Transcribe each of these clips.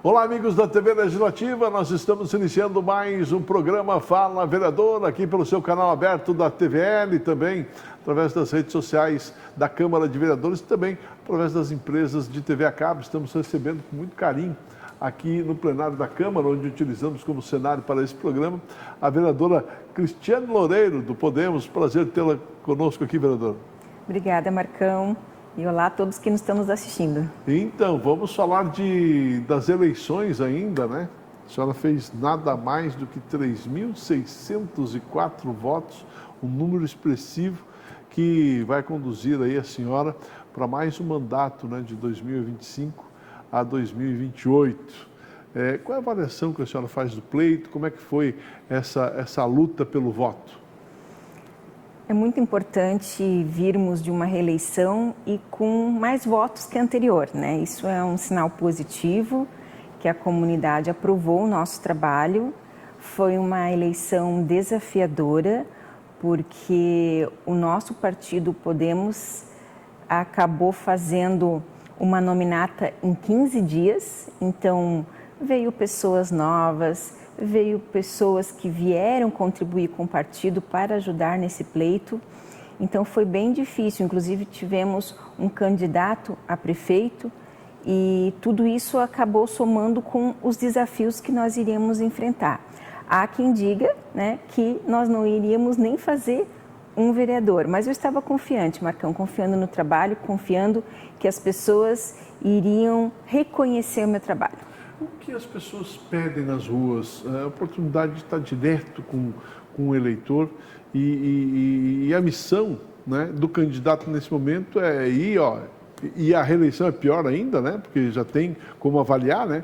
Olá, amigos da TV Legislativa, nós estamos iniciando mais um programa Fala Vereador, aqui pelo seu canal aberto da TVL e também através das redes sociais da Câmara de Vereadores e também através das empresas de TV a cabo. Estamos recebendo com muito carinho aqui no plenário da Câmara, onde utilizamos como cenário para esse programa, a vereadora Cristiane Loureiro, do Podemos. Prazer tê-la conosco aqui, vereadora. Obrigada, Marcão. E olá a todos que nos estamos assistindo. Então, vamos falar das eleições ainda, né? A senhora fez nada mais do que 3.604 votos, um número expressivo que vai conduzir aí a senhora para mais um mandato, né, de 2025 a 2028. Qual é a avaliação que a senhora faz do pleito? Como é que foi essa luta pelo voto? É muito importante virmos de uma reeleição e com mais votos que a anterior, né? Isso é um sinal positivo, que a comunidade aprovou o nosso trabalho. Foi uma eleição desafiadora, porque o nosso partido Podemos acabou fazendo uma nominata em 15 dias, então veio pessoas novas, veio pessoas que vieram contribuir com o partido para ajudar nesse pleito. Então foi bem difícil, inclusive tivemos um candidato a prefeito e tudo isso acabou somando com os desafios que nós iríamos enfrentar. Há quem diga, né, que nós não iríamos nem fazer um vereador, mas eu estava confiante, Marcão, confiando no trabalho, confiando que as pessoas iriam reconhecer o meu trabalho. O que as pessoas pedem nas ruas? A oportunidade de estar direto com o eleitor e a missão, né, do candidato nesse momento é ir, e a reeleição é pior ainda, né, porque já tem como avaliar, né,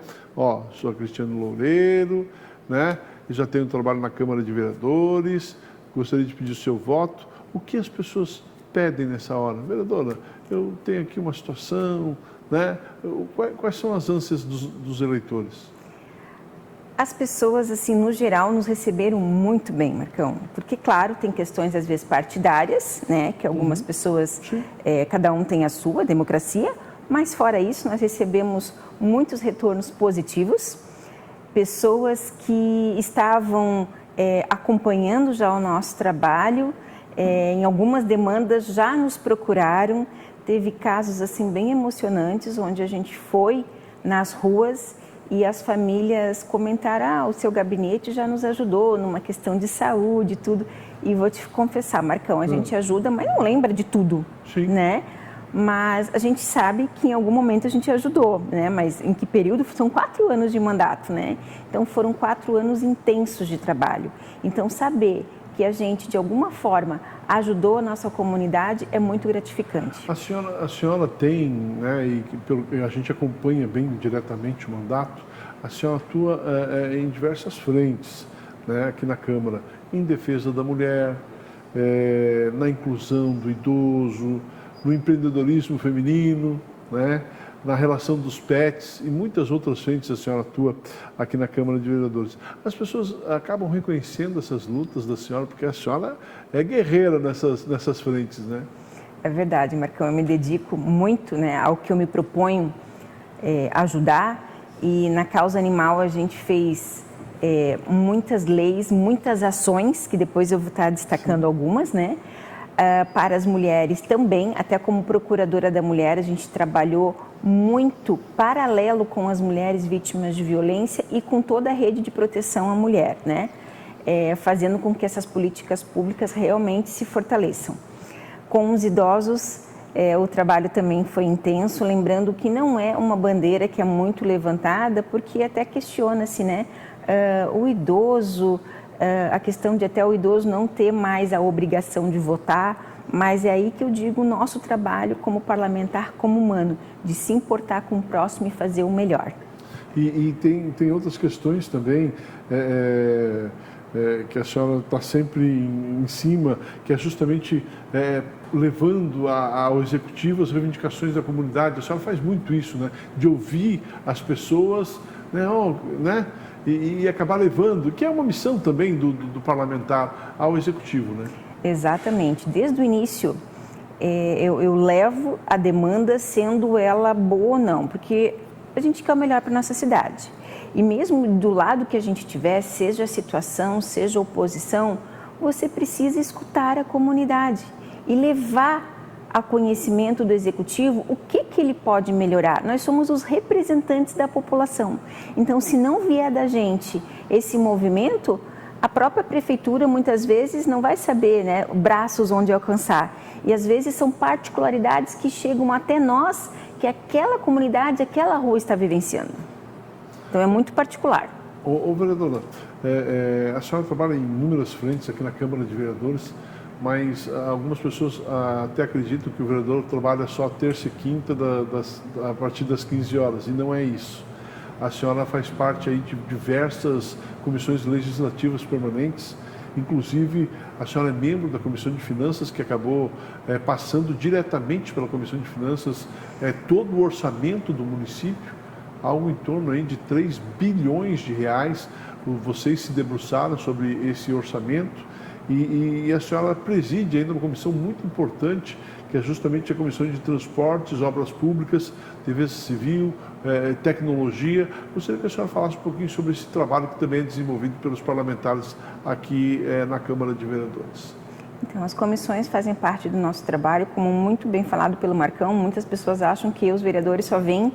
sou a Cristiane Loureiro, né, já tenho um trabalho na Câmara de Vereadores, gostaria de pedir o seu voto. O que as pessoas pedem nessa hora? Vereadora, eu tenho aqui uma situação, né? Quais são as ânsias dos eleitores? As pessoas, assim, no geral, nos receberam muito bem, Marcão. Porque, claro, tem questões, às vezes, partidárias, né? Que algumas pessoas, cada um tem a sua democracia. Mas, fora isso, nós recebemos muitos retornos positivos. Pessoas que estavam acompanhando já o nosso trabalho, em algumas demandas já nos procuraram. Teve casos assim bem emocionantes, onde a gente foi nas ruas e as famílias comentaram: o seu gabinete já nos ajudou numa questão de saúde e tudo. E vou te confessar, Marcão, a gente ajuda, mas não lembra de tudo, né? Mas a gente sabe que em algum momento a gente ajudou, né? Mas em que período? São 4 anos de mandato, né? Então foram 4 anos intensos de trabalho. Então saber que a gente, de alguma forma, ajudou a nossa comunidade é muito gratificante. A senhora tem, né, e a gente acompanha bem diretamente o mandato, a senhora atua em diversas frentes, né, aqui na Câmara, em defesa da mulher, na inclusão do idoso, no empreendedorismo feminino, né, na relação dos pets e muitas outras frentes a senhora atua aqui na Câmara de Vereadores. As pessoas acabam reconhecendo essas lutas da senhora, porque a senhora é guerreira nessas frentes, né? É verdade, Marcão. Eu me dedico muito, né, ao que eu me proponho ajudar. E na causa animal a gente fez muitas leis, muitas ações, que depois eu vou estar destacando algumas, né? Para as mulheres também, até como procuradora da mulher, a gente trabalhou muito paralelo com as mulheres vítimas de violência e com toda a rede de proteção à mulher, né? Fazendo com que essas políticas públicas realmente se fortaleçam. Com os idosos, o trabalho também foi intenso, lembrando que não é uma bandeira que é muito levantada, porque até questiona-se, né? O idoso, a questão de até o idoso não ter mais a obrigação de votar, mas é aí que eu digo o nosso trabalho como parlamentar, como humano, de se importar com o próximo e fazer o melhor. E tem outras questões também que a senhora está sempre em cima, que é justamente levando ao executivo as reivindicações da comunidade. A senhora faz muito isso, né? De ouvir as pessoas, né? E acabar levando, que é uma missão também do parlamentar ao executivo, né? Exatamente. Desde o início, eu levo a demanda, sendo ela boa ou não, porque a gente quer o melhor para a nossa cidade. E mesmo do lado que a gente tiver, seja a situação, seja a oposição, você precisa escutar a comunidade e levar a conhecimento do executivo o que ele pode melhorar. Nós somos os representantes da população. Então, se não vier da gente esse movimento, a própria prefeitura muitas vezes não vai saber, né, braços onde alcançar. E às vezes são particularidades que chegam até nós, que aquela comunidade, aquela rua está vivenciando. Então é muito particular. Vereadora, a senhora trabalha em inúmeras frentes aqui na Câmara de Vereadores, mas algumas pessoas até acreditam que o vereador trabalha só terça e quinta a partir das 15 horas, e não é isso. A senhora faz parte aí de diversas comissões legislativas permanentes, inclusive a senhora é membro da Comissão de Finanças, que acabou passando diretamente pela Comissão de Finanças todo o orçamento do município, algo em torno aí de 3 bilhões de reais. Vocês se debruçaram sobre esse orçamento e a senhora preside ainda uma comissão muito importante, que é justamente a Comissão de Transportes, Obras Públicas, Defesa Civil, Tecnologia. Gostaria que a senhora falasse um pouquinho sobre esse trabalho que também é desenvolvido pelos parlamentares aqui na Câmara de Vereadores. Então, as comissões fazem parte do nosso trabalho, como muito bem falado pelo Marcão. Muitas pessoas acham que os vereadores só vêm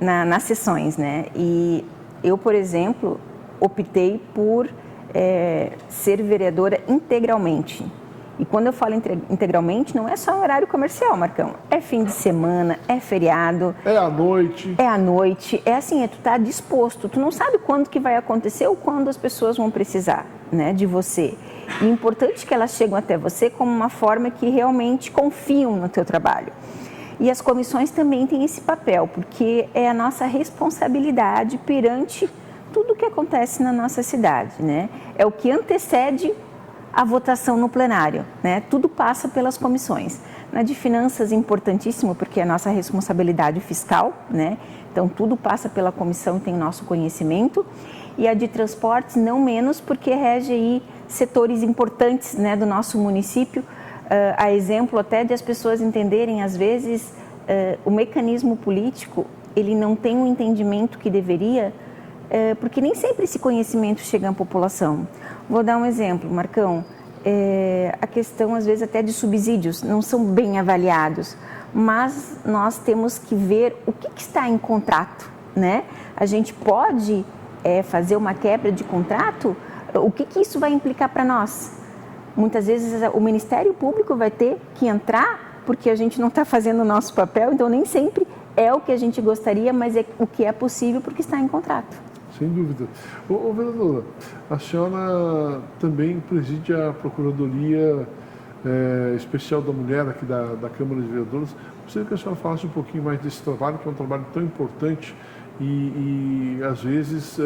nas sessões, né? E eu, por exemplo, optei por ser vereadora integralmente. E quando eu falo integralmente, não é só horário comercial, Marcão. É fim de semana, é feriado. É à noite. É à noite. É assim, tu tá disposto. Tu não sabe quando que vai acontecer ou quando as pessoas vão precisar, né, de você. E é importante que elas cheguem até você como uma forma que realmente confiam no teu trabalho. E as comissões também têm esse papel, porque é a nossa responsabilidade perante tudo o que acontece na nossa cidade, né? É o que antecede a votação no plenário, né? Tudo passa pelas comissões. Na de finanças, importantíssimo, porque é a nossa responsabilidade fiscal, né? Então, tudo passa pela comissão, tem nosso conhecimento. E a de transportes, não menos, porque rege aí setores importantes, né, do nosso município. A exemplo até de as pessoas entenderem, às vezes, o mecanismo político, ele não tem o entendimento que deveria, porque nem sempre esse conhecimento chega à população. Vou dar um exemplo, Marcão. A questão, às vezes, até de subsídios não são bem avaliados, mas nós temos que ver o que está em contrato, né? A gente pode fazer uma quebra de contrato, o que isso vai implicar para nós? Muitas vezes o Ministério Público vai ter que entrar porque a gente não está fazendo o nosso papel, então nem sempre é o que a gente gostaria, mas é o que é possível porque está em contrato. Sem dúvida. Vereadora, a senhora também preside a Procuradoria Especial da Mulher aqui da Câmara de Vereadores. Gostaria que a senhora falasse um pouquinho mais desse trabalho, que é um trabalho tão importante e às vezes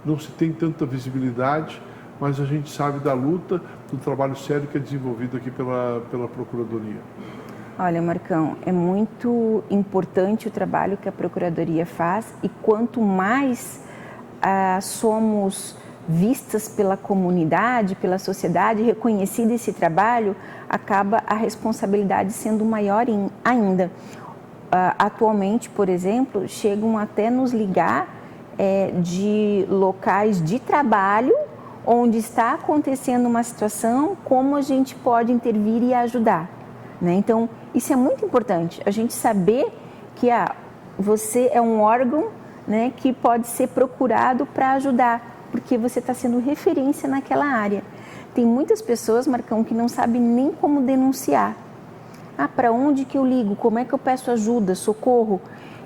não se tem tanta visibilidade, mas a gente sabe da luta, do trabalho sério que é desenvolvido aqui pela Procuradoria. Olha, Marcão, é muito importante o trabalho que a Procuradoria faz e quanto mais somos vistas pela comunidade, pela sociedade, reconhecido esse trabalho, acaba a responsabilidade sendo maior ainda. Atualmente, por exemplo, chegam até nos ligar de locais de trabalho onde está acontecendo uma situação, como a gente pode intervir e ajudar, né? Então, isso é muito importante, a gente saber que você é um órgão, né, que pode ser procurado para ajudar, porque você está sendo referência naquela área. Tem muitas pessoas, Marcão, que não sabem nem como denunciar. Para onde que eu ligo? Como é que eu peço ajuda, socorro?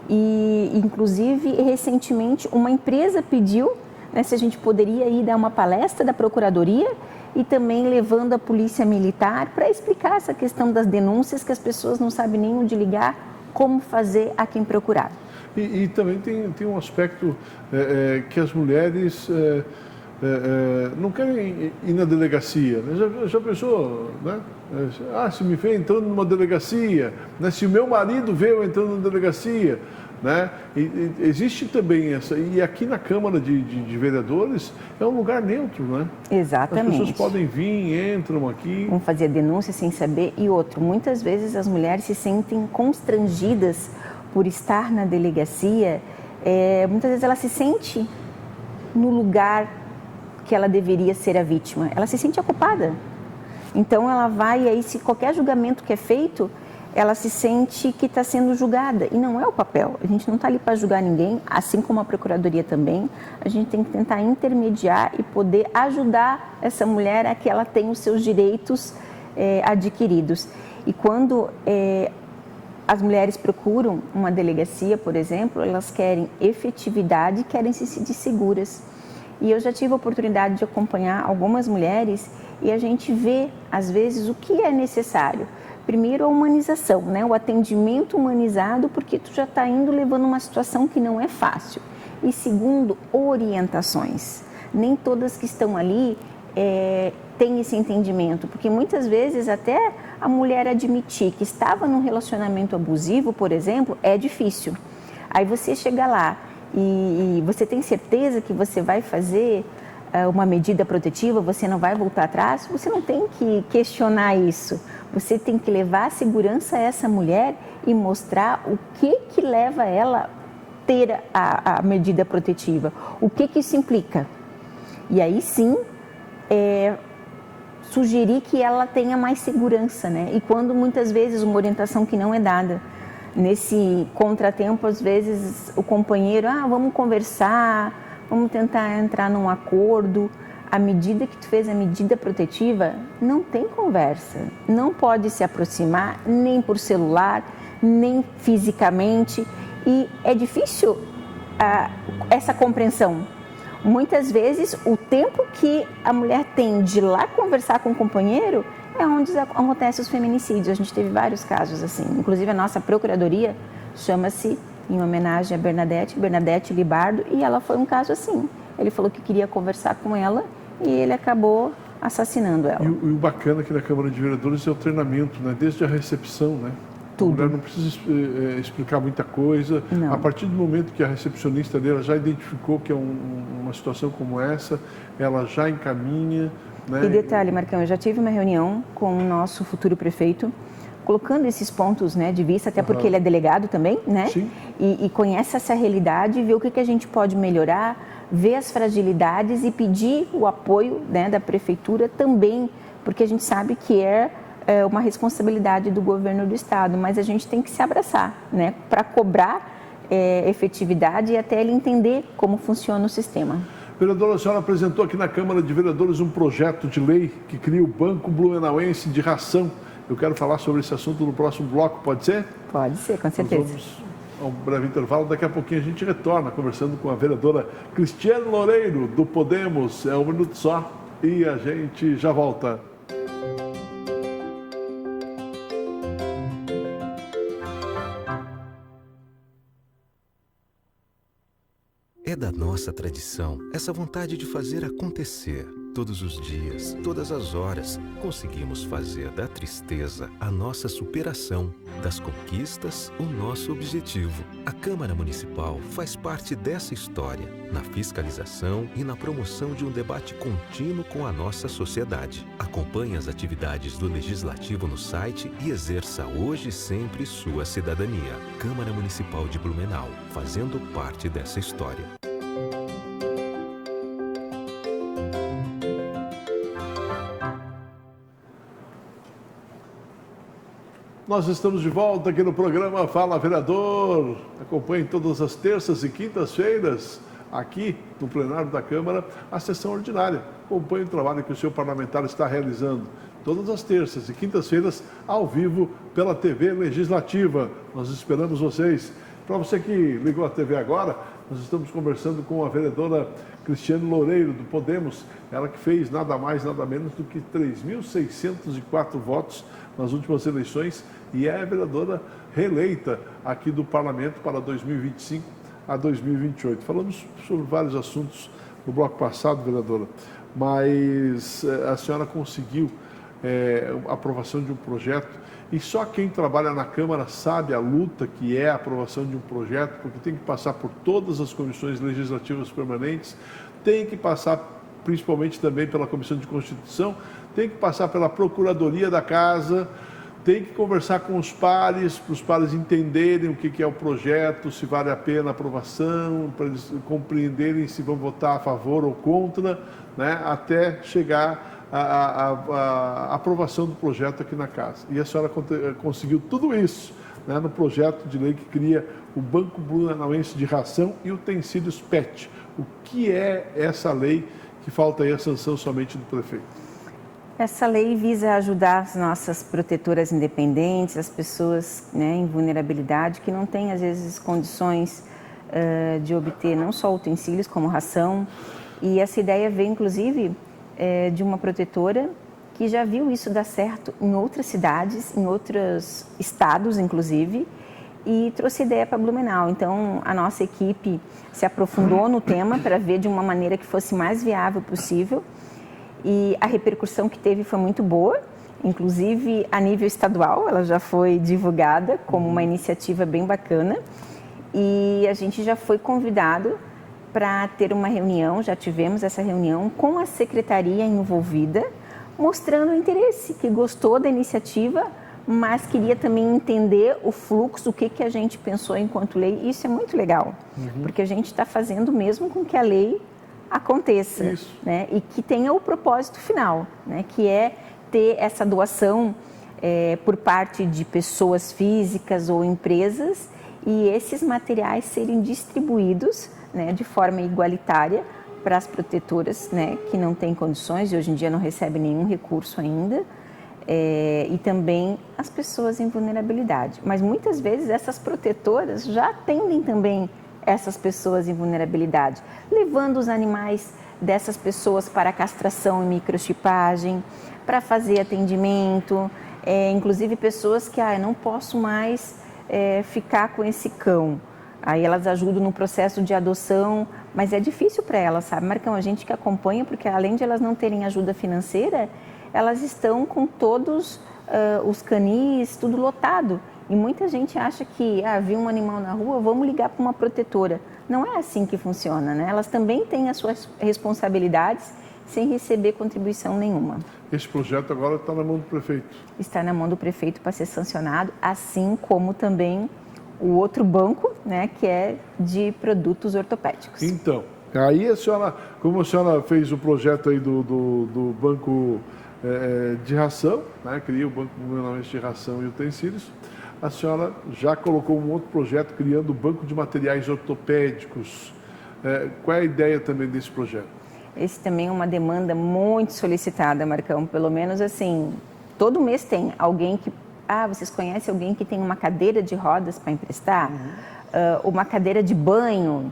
E, inclusive, recentemente, uma empresa pediu, né, se a gente poderia ir dar uma palestra da Procuradoria e também levando a Polícia Militar para explicar essa questão das denúncias que as pessoas não sabem nem onde ligar, como fazer, a quem procurar. E também tem um aspecto que as mulheres não querem ir na delegacia, né? Já pensou, né? Se me vê entrando numa delegacia, né? Se o meu marido vê eu entrando na delegacia, né? E existe também essa, e aqui na Câmara de Vereadores é um lugar neutro, né? Exatamente. As pessoas podem vir, entram aqui. Vão fazer denúncia sem saber. E outro, muitas vezes as mulheres se sentem constrangidas por estar na delegacia, muitas vezes ela se sente no lugar que ela deveria ser a vítima. Ela se sente a culpada. Então ela vai, e aí se qualquer julgamento que é feito, ela se sente que está sendo julgada. E não é o papel. A gente não está ali para julgar ninguém, assim como a Procuradoria também. A gente tem que tentar intermediar e poder ajudar essa mulher a que ela tenha os seus direitos adquiridos. E quando as mulheres procuram uma delegacia, por exemplo, elas querem efetividade, querem se sentir seguras. E eu já tive a oportunidade de acompanhar algumas mulheres e a gente vê, às vezes, o que é necessário. Primeiro, a humanização, né? O atendimento humanizado, porque tu já está indo levando uma situação que não é fácil. E segundo, orientações. Nem todas que estão ali têm esse entendimento, porque muitas vezes até a mulher admitir que estava num relacionamento abusivo, por exemplo, é difícil. Aí você chega lá e você tem certeza que você vai fazer uma medida protetiva, você não vai voltar atrás, você não tem que questionar isso. Você tem que levar a segurança a essa mulher e mostrar o que leva ela a ter a medida protetiva, o que isso implica. E aí sim, sugerir que ela tenha mais segurança, né? E quando muitas vezes uma orientação que não é dada, nesse contratempo, às vezes o companheiro, vamos conversar, vamos tentar entrar num acordo. À medida que tu fez a medida protetiva, não tem conversa, não pode se aproximar nem por celular, nem fisicamente, e é difícil essa compreensão. Muitas vezes o tempo que a mulher tem de ir lá conversar com o companheiro é onde acontecem os feminicídios. A gente teve vários casos assim, inclusive a nossa procuradoria chama-se, em homenagem a Bernadette Libardo, e ela foi um caso assim. Ele falou que queria conversar com ela e ele acabou assassinando ela. E o bacana aqui na Câmara de Vereadores é o treinamento, né? Desde a recepção, né? Tudo. A mulher não precisa explicar muita coisa. Não. A partir do momento que a recepcionista dela já identificou que é uma situação como essa, ela já encaminha, né? E detalhe, Marcão, eu já tive uma reunião com o nosso futuro prefeito, colocando esses pontos, né, de vista, até porque ele é delegado também, né? Sim. E conhece essa realidade, vê o que a gente pode melhorar, ver as fragilidades e pedir o apoio, né, da prefeitura também, porque a gente sabe que é uma responsabilidade do governo do estado, mas a gente tem que se abraçar, né, para cobrar efetividade e até ele entender como funciona o sistema. Vereadora, a senhora apresentou aqui na Câmara de Vereadores um projeto de lei que cria o Banco Blumenauense de Ração. Eu quero falar sobre esse assunto no próximo bloco, pode ser? Pode ser, com certeza. Nós vamos a um breve intervalo, daqui a pouquinho a gente retorna conversando com a vereadora Cristiane Loureiro, do Podemos. É um minuto só e a gente já volta. É da nossa tradição essa vontade de fazer acontecer. Todos os dias, todas as horas, conseguimos fazer da tristeza a nossa superação, das conquistas o nosso objetivo. A Câmara Municipal faz parte dessa história, na fiscalização e na promoção de um debate contínuo com a nossa sociedade. Acompanhe as atividades do Legislativo no site e exerça hoje e sempre sua cidadania. Câmara Municipal de Blumenau, fazendo parte dessa história. Nós estamos de volta aqui no programa Fala Vereador. Acompanhe todas as terças e quintas-feiras, aqui no plenário da Câmara, a sessão ordinária. Acompanhe o trabalho que o senhor parlamentar está realizando. Todas as terças e quintas-feiras, ao vivo, pela TV Legislativa. Nós esperamos vocês. Para você que ligou a TV agora, nós estamos conversando com a vereadora Cristiane Loureiro, do Podemos. Ela que fez nada mais, nada menos do que 3.604 votos nas últimas eleições e é a vereadora reeleita aqui do Parlamento para 2025 a 2028. Falamos sobre vários assuntos no bloco passado, vereadora, mas a senhora conseguiu a aprovação de um projeto e só quem trabalha na Câmara sabe a luta que é a aprovação de um projeto, porque tem que passar por todas as comissões legislativas permanentes, tem que passar principalmente também pela Comissão de Constituição, tem que passar pela Procuradoria da Casa, tem que conversar com os pares, para os pares entenderem o que é o projeto, se vale a pena a aprovação, para eles compreenderem se vão votar a favor ou contra, né, até chegar a aprovação do projeto aqui na casa. E a senhora conseguiu tudo isso, né, no projeto de lei que cria o Banco Blumenauense de Ração e Utensílios PET. O que é essa lei que falta aí a sanção somente do prefeito? Essa lei visa ajudar as nossas protetoras independentes, as pessoas, né, em vulnerabilidade, que não têm, às vezes, condições de obter não só utensílios, como ração. E essa ideia veio, inclusive, de uma protetora que já viu isso dar certo em outras cidades, em outros estados, inclusive, e trouxe ideia para Blumenau. Então, a nossa equipe se aprofundou no tema para ver de uma maneira que fosse mais viável possível. E a repercussão que teve foi muito boa, inclusive a nível estadual, ela já foi divulgada como uma iniciativa bem bacana. E a gente já foi convidado para ter uma reunião, já tivemos essa reunião com a secretaria envolvida, mostrando o interesse, que gostou da iniciativa, mas queria também entender o fluxo, o que a gente pensou enquanto lei. E isso é muito legal, porque a gente está fazendo mesmo com que a lei aconteça, né? E que tenha o propósito final, né? Que é ter essa doação por parte de pessoas físicas ou empresas e esses materiais serem distribuídos, né, de forma igualitária para as protetoras, né, que não têm condições e hoje em dia não recebem nenhum recurso ainda, e também as pessoas em vulnerabilidade. Mas muitas vezes essas protetoras já atendem também essas pessoas em vulnerabilidade, levando os animais dessas pessoas para castração e microchipagem, para fazer atendimento, inclusive pessoas que eu não posso mais ficar com esse cão. Aí elas ajudam no processo de adoção, mas é difícil para elas, sabe, Marcão? A gente que acompanha, porque além de elas não terem ajuda financeira, elas estão com todos os canis, tudo lotado. E muita gente acha que, viu um animal na rua, vamos ligar para uma protetora. Não é assim que funciona, né? Elas também têm as suas responsabilidades sem receber contribuição nenhuma. Esse projeto agora está na mão do prefeito? Está na mão do prefeito para ser sancionado, assim como também o outro banco, né, que é de produtos ortopédicos. Então, aí a senhora, como a senhora fez o projeto aí do banco de ração, né, cria o Banco Blumenauense de Ração e Utensílios, a senhora já colocou um outro projeto criando o Banco de Materiais Ortopédicos. Qual é a ideia também desse projeto? Esse também é uma demanda muito solicitada, Marcão. Pelo menos assim, todo mês tem alguém que... vocês conhecem alguém que tem uma cadeira de rodas para emprestar? Uma cadeira de banho,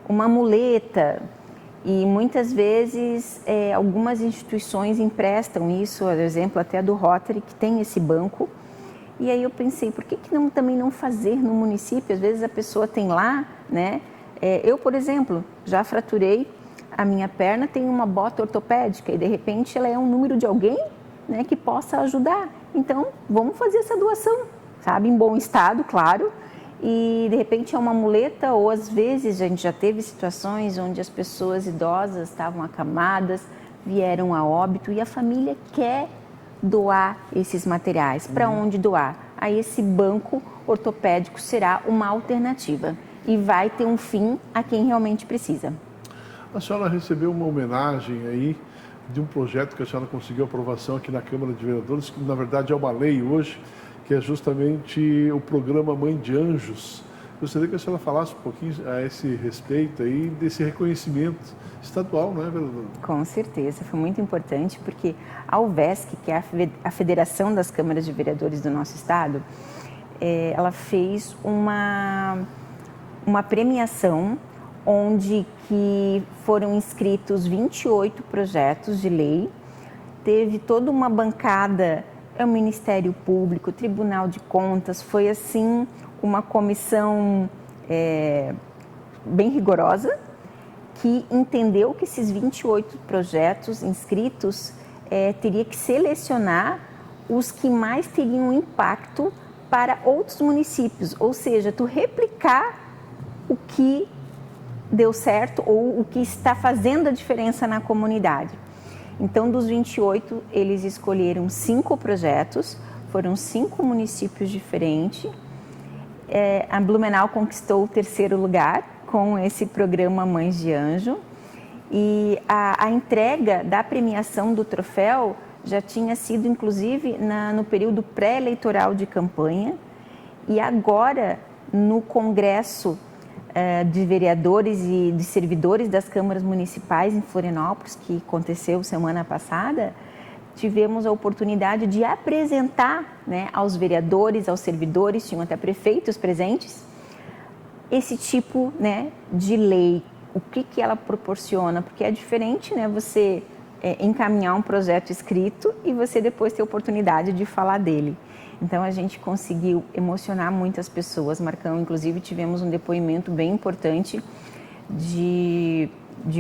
uma muleta. E muitas vezes algumas instituições emprestam isso, por exemplo, até do Rotary, que tem esse banco. E aí eu pensei, por que também não fazer no município? Às vezes a pessoa tem lá, né? Eu, por exemplo, já fraturei a minha perna, tenho uma bota ortopédica e de repente ela é um número de alguém, né, que possa ajudar. Então, vamos fazer essa doação, sabe? Em bom estado, claro. E de repente é uma muleta, ou às vezes a gente já teve situações onde as pessoas idosas estavam acamadas, vieram a óbito e a família quer doar esses materiais. Para onde doar? Aí esse banco ortopédico será uma alternativa e vai ter um fim a quem realmente precisa. A senhora recebeu uma homenagem aí de um projeto que a senhora conseguiu aprovação aqui na Câmara de Vereadores, que na verdade é uma lei hoje, que é justamente o programa Mãe de Anjos. Gostaria que a senhora falasse um pouquinho a esse respeito aí, desse reconhecimento estadual, não é, vereadora? Com certeza, foi muito importante, porque a UVESC, que é a Federação das Câmaras de Vereadores do nosso estado, ela fez uma premiação onde que foram inscritos 28 projetos de lei, teve toda uma bancada, o Ministério Público, o Tribunal de Contas, foi assim uma comissão bem rigorosa, que entendeu que esses 28 projetos inscritos teria que selecionar os que mais teriam impacto para outros municípios, ou seja, tu replicar o que deu certo ou o que está fazendo a diferença na comunidade. Então, dos 28, eles escolheram 5 projetos, foram 5 municípios diferentes. A Blumenau conquistou o 3º lugar com esse programa Mães de Anjo. E a entrega da premiação do troféu já tinha sido, inclusive, no período pré-eleitoral de campanha. E agora, no Congresso de Vereadores e de Servidores das Câmaras Municipais em Florianópolis, que aconteceu semana passada, tivemos a oportunidade de apresentar, né, aos vereadores, aos servidores, tinham até prefeitos presentes, esse tipo, né, de lei. O que ela proporciona? Porque é diferente, né, você encaminhar um projeto escrito e você depois ter a oportunidade de falar dele. Então, a gente conseguiu emocionar muitas pessoas, Marcão. Inclusive, tivemos um depoimento bem importante de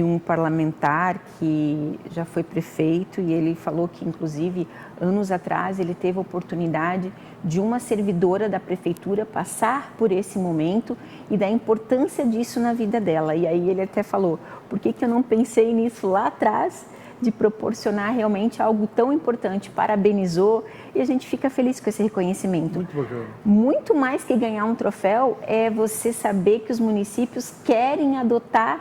um parlamentar que já foi prefeito e ele falou que, inclusive, anos atrás, ele teve a oportunidade de uma servidora da prefeitura passar por esse momento e da importância disso na vida dela. E aí ele até falou, por que eu não pensei nisso lá atrás, de proporcionar realmente algo tão importante? Parabenizou e a gente fica feliz com esse reconhecimento. Muito bacana. Muito mais que ganhar um troféu é você saber que os municípios querem adotar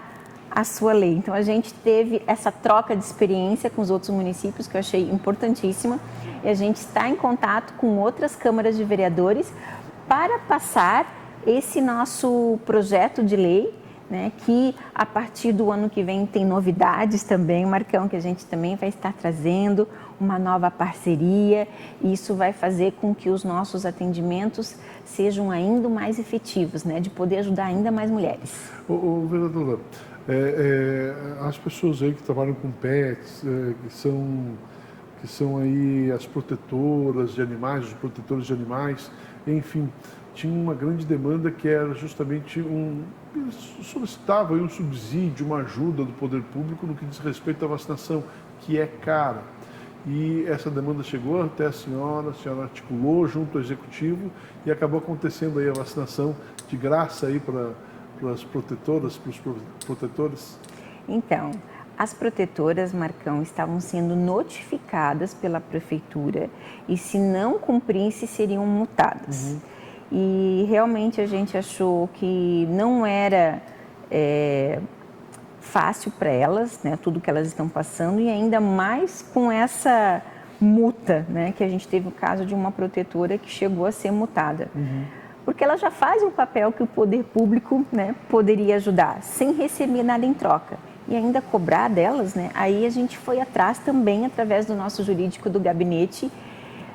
a sua lei. Então, a gente teve essa troca de experiência com os outros municípios, que eu achei importantíssima, e a gente está em contato com outras câmaras de vereadores para passar esse nosso projeto de lei, né, que a partir do ano que vem tem novidades também, Marcão, que a gente também vai estar trazendo uma nova parceria, e isso vai fazer com que os nossos atendimentos sejam ainda mais efetivos, né, de poder ajudar ainda mais mulheres. Vereadora, as pessoas aí que trabalham com pets, que são aí as protetoras de animais, os protetores de animais, enfim, tinha uma grande demanda que era justamente solicitava um subsídio, uma ajuda do poder público no que diz respeito à vacinação, que é cara. E essa demanda chegou até a senhora articulou junto ao executivo e acabou acontecendo aí a vacinação de graça aí para as protetoras, para os protetores? Então, as protetoras, Marcão, estavam sendo notificadas pela prefeitura e, se não cumprisse, seriam multadas. E realmente a gente achou que não era fácil para elas, né, tudo que elas estão passando, e ainda mais com essa multa, né, que a gente teve o caso de uma protetora que chegou a ser multada. Porque ela já faz um papel que o poder público, né, poderia ajudar, sem receber nada em troca. E ainda cobrar delas, né, aí a gente foi atrás também, através do nosso jurídico do gabinete,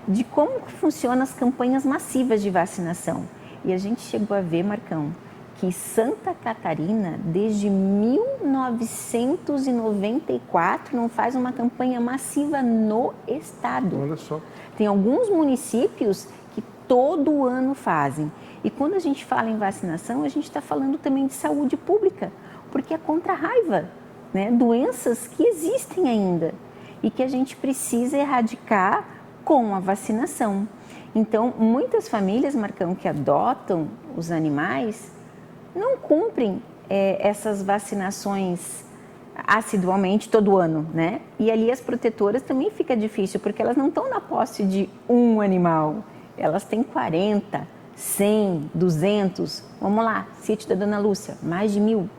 de como funcionam as campanhas massivas de vacinação. E a gente chegou a ver, Marcão, que Santa Catarina, desde 1994, não faz uma campanha massiva no estado. Olha só. Tem alguns municípios que todo ano fazem. E quando a gente fala em vacinação, a gente está falando também de saúde pública, porque é contra a raiva, né? Doenças que existem ainda e que a gente precisa erradicar com a vacinação. Então, muitas famílias, Marcão, que adotam os animais, não cumprem essas vacinações assiduamente todo ano, né? E ali as protetoras também fica difícil, porque elas não estão na posse de um animal. Elas têm 40, 100, 200. Vamos lá, sítio da Dona Lúcia, mais de 1000.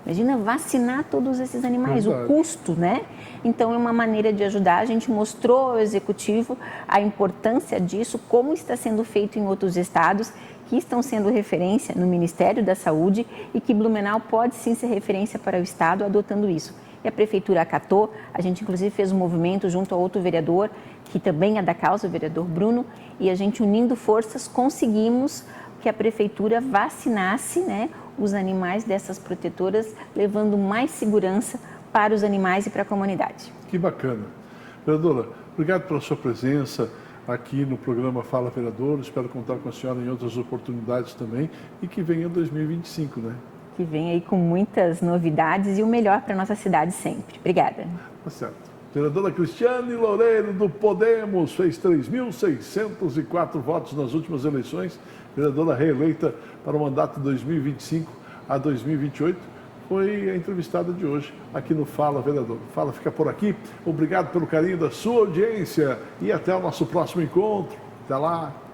Imagina vacinar todos esses animais, Verdade. o custo, né? Então, é uma maneira de ajudar. A gente mostrou ao executivo a importância disso, como está sendo feito em outros estados, que estão sendo referência no Ministério da Saúde e que Blumenau pode sim ser referência para o estado adotando isso. E a prefeitura acatou, a gente inclusive fez um movimento junto a outro vereador, que também é da causa, o vereador Bruno, e a gente unindo forças conseguimos que a prefeitura vacinasse, né, os animais dessas protetoras, levando mais segurança para os animais e para a comunidade. Que bacana. Vereadora, obrigado pela sua presença aqui no programa Fala Vereador. Espero contar com a senhora em outras oportunidades também e que venha 2025, né? Que vem aí com muitas novidades e o melhor para a nossa cidade sempre. Obrigada. Tá certo. Vereadora Cristiane Loureiro, do Podemos, fez 3.604 votos nas últimas eleições. Vereadora reeleita para o mandato de 2025 a 2028. Foi a entrevistada de hoje aqui no Fala Vereador. Fala fica por aqui. Obrigado pelo carinho da sua audiência e até o nosso próximo encontro. Até lá!